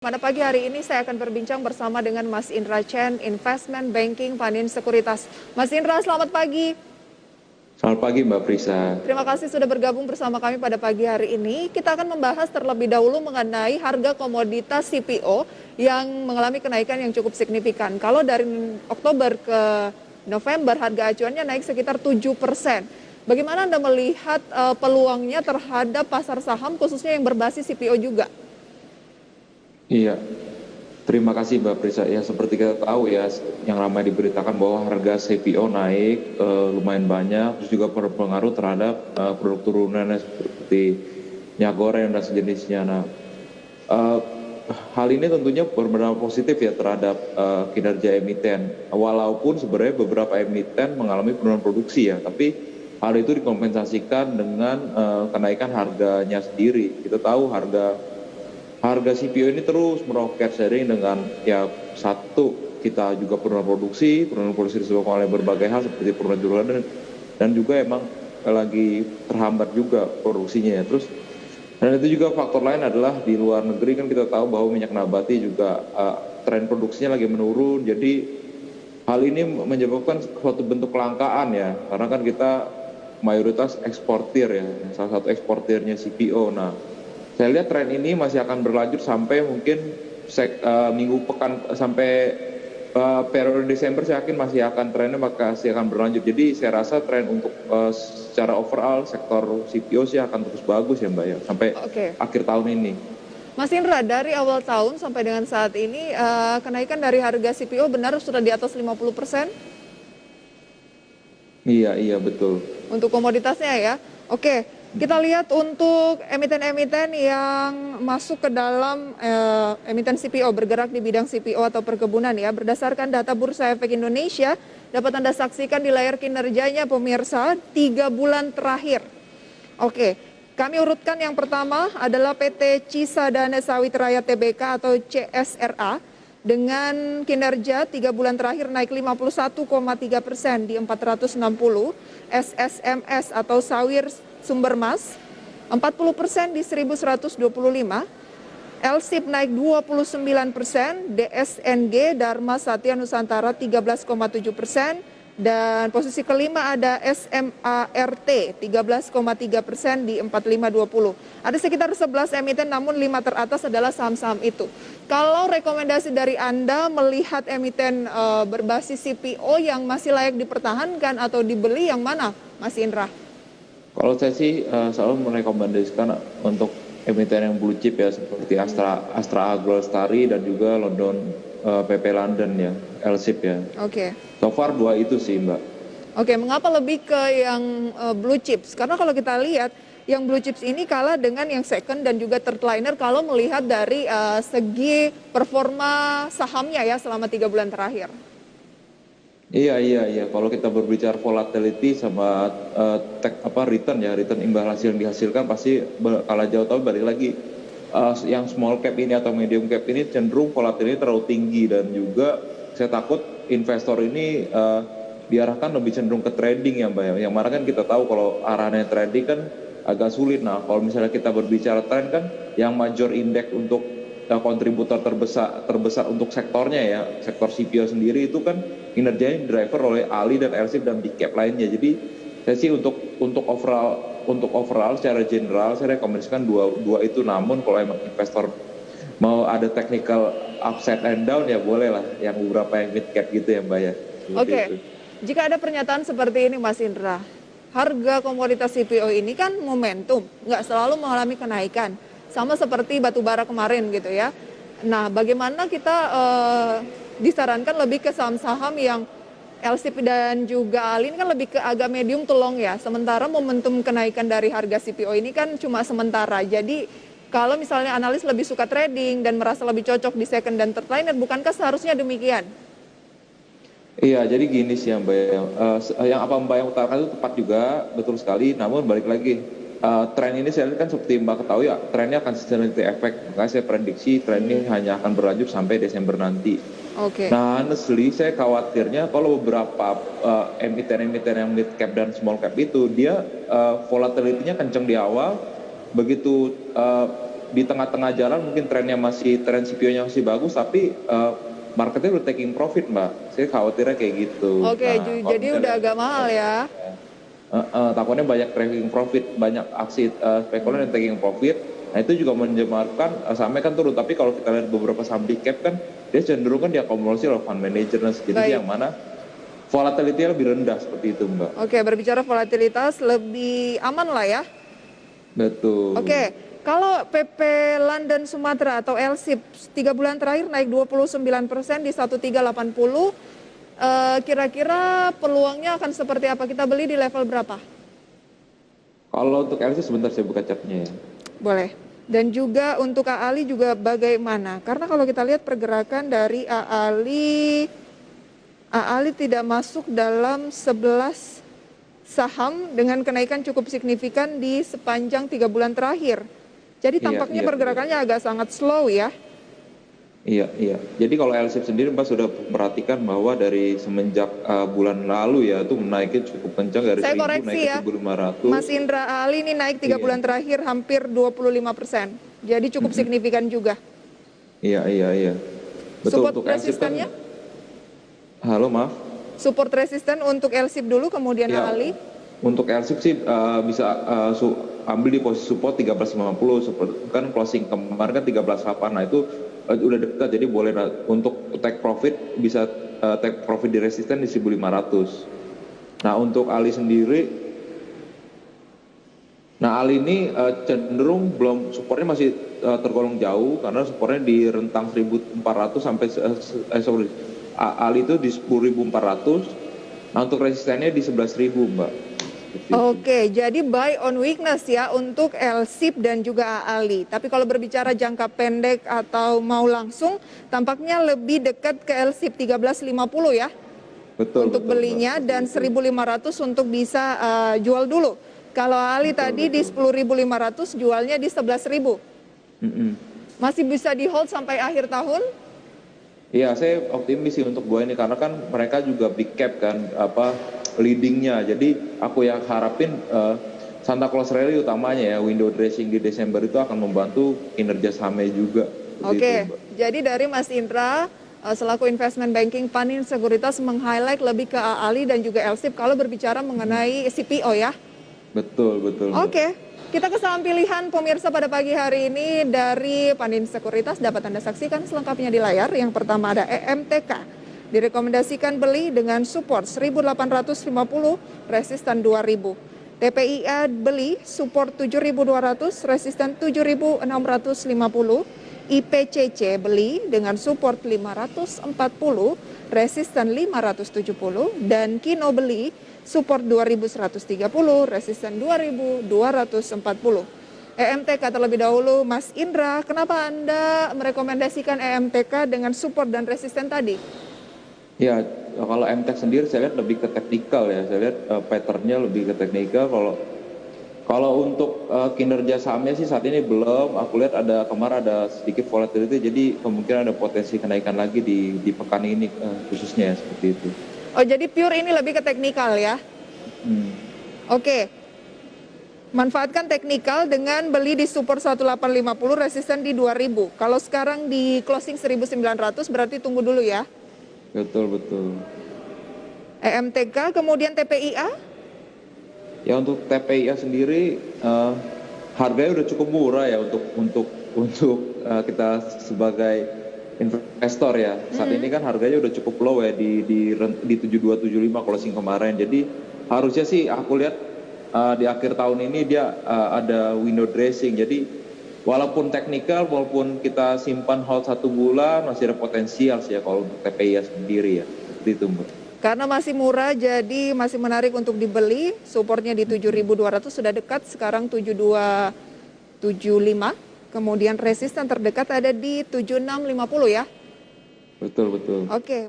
Pada pagi hari ini saya akan berbincang bersama dengan Mas Indra Chen, Investment Banking Panin Sekuritas. Mas Indra, selamat pagi. Selamat pagi Mbak Prisa. Terima kasih sudah bergabung bersama kami pada pagi hari ini. Kita akan membahas terlebih dahulu mengenai harga komoditas CPO yang mengalami kenaikan yang cukup signifikan. Kalau dari Oktober ke November harga acuannya naik sekitar 7%. Bagaimana Anda melihat peluangnya terhadap pasar saham khususnya yang berbasis CPO juga? Iya, terima kasih Mbak Prisa. Ya seperti kita tahu ya, yang ramai diberitakan bahwa harga CPO naik lumayan banyak, terus juga berpengaruh terhadap produk turunannya seperti minyak goreng dan sejenisnya. Nah, eh, hal ini tentunya berdampak positif ya terhadap kinerja emiten. Walaupun sebenarnya beberapa emiten mengalami penurunan produksi ya, tapi hal itu dikompensasikan dengan kenaikan harganya sendiri. Kita tahu harga CPO ini terus meroket seiring dengan ya satu kita juga penurunan produksi disebabkan oleh berbagai hal seperti penurunan dan juga emang lagi terhambat juga produksinya ya. Terus dan itu juga faktor lain adalah di luar negeri kan kita tahu bahwa minyak nabati juga tren produksinya lagi menurun. Jadi hal ini menyebabkan suatu bentuk kelangkaan ya, karena kan kita mayoritas eksportir ya, salah satu eksportirnya CPO. Nah, saya lihat tren ini masih akan berlanjut sampai mungkin minggu pekan sampai periode Desember. Saya yakin masih akan trennya masih akan berlanjut. Jadi saya rasa tren untuk secara overall sektor CPO sih akan terus bagus ya Mbak ya sampai akhir tahun ini. Mas Indra, dari awal tahun sampai dengan saat ini kenaikan dari harga CPO benar sudah di atas 50%? Iya betul. Untuk komoditasnya ya. Oke. Kita lihat untuk emiten-emiten yang masuk ke dalam emiten CPO, bergerak di bidang CPO atau perkebunan ya. Berdasarkan data Bursa Efek Indonesia, dapat Anda saksikan di layar kinerjanya pemirsa 3 bulan terakhir. Oke, kami urutkan yang pertama adalah PT Cisadane Sawit Raya Tbk atau CSRA. Dengan kinerja 3 bulan terakhir naik 51,3% di 460, SSMS atau Sawir Sumbermas 40% di 1125, LSIP naik 29%, DSNG Dharma Satya Nusantara 13,7%, dan posisi kelima ada SMART 13,3% di 4520. Ada sekitar 11 emiten namun 5 teratas adalah saham-saham itu. Kalau rekomendasi dari Anda melihat emiten berbasis CPO yang masih layak dipertahankan atau dibeli yang mana, Mas Indra? Kalau saya sih selalu merekomendasikan untuk emiten yang blue chip ya seperti Astra Agrolestari dan juga PP London ya, LSIP ya. Oke. So far 2 itu sih Mbak. Oke, mengapa lebih ke yang blue chips? Karena kalau kita lihat yang blue chips ini kalah dengan yang second dan juga third liner kalau melihat dari segi performa sahamnya ya selama 3 bulan terakhir. Iya. Kalau kita berbicara volatility sama return imbal hasil yang dihasilkan pasti kalah jauh. Tapi balik lagi yang small cap ini atau medium cap ini cenderung volatility terlalu tinggi dan juga saya takut investor ini diarahkan lebih cenderung ke trading ya Mbak. Yang mana kan kita tahu kalau arahnya trading kan agak sulit. Nah kalau misalnya kita berbicara tren kan yang major index untuk kontributor terbesar untuk sektornya ya, sektor CPO sendiri itu kan kinerjanya driver oleh ALI dan LSIP dan big cap lainnya. Jadi saya sih untuk overall secara general saya rekomendasikan dua itu. Namun kalau emang investor mau ada technical upside and down ya boleh lah yang beberapa yang mid cap gitu ya Mbak ya. Oke. Jika ada pernyataan seperti ini Mas Indra, harga komoditas CPO ini kan momentum, nggak selalu mengalami kenaikan. Sama seperti batu bara kemarin gitu ya. Nah bagaimana kita disarankan lebih ke saham-saham yang LSIP dan juga ALI ini kan lebih ke agak medium to long ya. Sementara momentum kenaikan dari harga CPO ini kan cuma sementara. Jadi kalau misalnya analis lebih suka trading dan merasa lebih cocok di second dan third liner, bukankah seharusnya demikian? Iya, jadi gini sih Mbak, yang apa Mbak yang utarakan itu tepat juga, betul sekali. Namun balik lagi, tren ini saya lihat kan seperti Mbak ketahui ya, trennya akan seasonality effect. Makanya saya prediksi tren ini hanya akan berlanjut sampai Desember nanti. Nah, honestly saya khawatirnya kalau beberapa emiten-emiten yang mid cap dan small cap itu dia volatility-nya kenceng di awal, begitu di tengah-tengah jalan mungkin tren CPO-nya masih bagus, tapi marketnya udah taking profit, Mbak. Saya khawatirnya kayak gitu. Oke, Nah, kalau jadi udah misalnya agak mahal ya. takutnya banyak taking profit, banyak aksi spekulan yang taking profit. Nah itu juga menyebabkan sahamnya kan turun. Tapi kalau kita lihat beberapa saham big cap kan, dia cenderung kan diakomodasi oleh fund manager dan sejenisnya yang mana volatility lebih rendah seperti itu, Mbak. Oke, berbicara volatilitas lebih aman lah ya. Betul. Oke, kalau PP London Sumatera atau LSIP 3 bulan terakhir naik 29% di 1380, kira-kira peluangnya akan seperti apa? Kita beli di level berapa? Kalau untuk LC sebentar saya buka chartnya ya. Boleh. Dan juga untuk AALI juga bagaimana? Karena kalau kita lihat pergerakan dari AALI tidak masuk dalam 11 saham dengan kenaikan cukup signifikan di sepanjang 3 bulan terakhir. Jadi tampaknya pergerakannya agak sangat slow ya. Iya. Jadi kalau LSIP sendiri Mbak sudah perhatikan bahwa dari semenjak bulan lalu ya itu menaiknya cukup kencang dari 1.000 naik ke 1.500. Mas Indra Ali ini naik 3 bulan terakhir hampir 25%. Jadi cukup signifikan juga. Iya. Betul. Support untuk LSIP resistannya? Halo, maaf. Support resisten untuk LSIP dulu kemudian Ali. Untuk LSIP sih bisa ambil di posisi support 1350, kan closing kemarin kan 13.8. Nah itu udah dekat, jadi boleh untuk take profit bisa take profit di resisten di 1.500. Nah untuk Ali sendiri, Ali ini cenderung belum, supportnya masih tergolong jauh karena supportnya di rentang 1.400 sampai Ali itu di 10.400. Nah untuk resistennya di 11.000, Mbak. Oke, jadi buy on weakness ya untuk LSIP dan juga AALI. Tapi kalau berbicara jangka pendek atau mau langsung, tampaknya lebih dekat ke LSIP 1350 ya. Betul. Untuk belinya dan 1.500 untuk bisa jual dulu. Kalau AALI tadi di 10.500, jualnya di 11.000. Masih bisa di hold sampai akhir tahun? Iya, saya optimis sih untuk gua ini karena kan mereka juga big cap kan, leadingnya. Jadi aku yang harapin Santa Claus Rally utamanya ya, window dressing di Desember itu akan membantu kinerja sahamnya juga. Oke, jadi dari Mas Indra selaku investment banking Panin Sekuritas meng-highlight lebih ke AALI dan juga LSIP kalau berbicara mengenai CPO ya. Betul. Oke, kita ke saham pilihan pemirsa pada pagi hari ini dari Panin Sekuritas dapat Anda saksikan selengkapnya di layar. Yang pertama ada EMTK. Direkomendasikan beli dengan support 1.850, resisten 2.000. TPIA beli support 7.200, resisten 7.650. IPCC beli dengan support 540, resisten 570. Dan Kino beli support 2.130, resisten 2.240. EMTK terlebih dahulu, Mas Indra, kenapa Anda merekomendasikan EMTK dengan support dan resisten tadi? Ya, kalau MTEK sendiri saya lihat lebih ke teknikal ya. Saya lihat patternnya lebih ke teknikal. Kalau untuk kinerja sahamnya sih saat ini belum. Aku lihat kemarin ada sedikit volatility, jadi kemungkinan ada potensi kenaikan lagi di pekan ini khususnya ya, seperti itu. Oh, jadi pure ini lebih ke teknikal ya? Oke. Manfaatkan teknikal dengan beli di support 1850, resisten di 2000. Kalau sekarang di closing 1900 berarti tunggu dulu ya. Betul. EMTK, kemudian TPIA? Ya untuk TPIA sendiri harganya udah cukup murah ya untuk kita sebagai investor ya. Saat ini kan harganya udah cukup low ya di 7275 closing kemarin. Jadi harusnya sih aku lihat di akhir tahun ini dia ada window dressing. Jadi walaupun teknikal, walaupun kita simpan hold 1 bulan, masih ada potensial sih ya kalau untuk TPIA sendiri ya. Seperti itu, Mbak. Karena masih murah, jadi masih menarik untuk dibeli. Supportnya di 7.200 sudah dekat, sekarang 7.275. Kemudian resisten terdekat ada di 7.650 ya. Betul. Oke.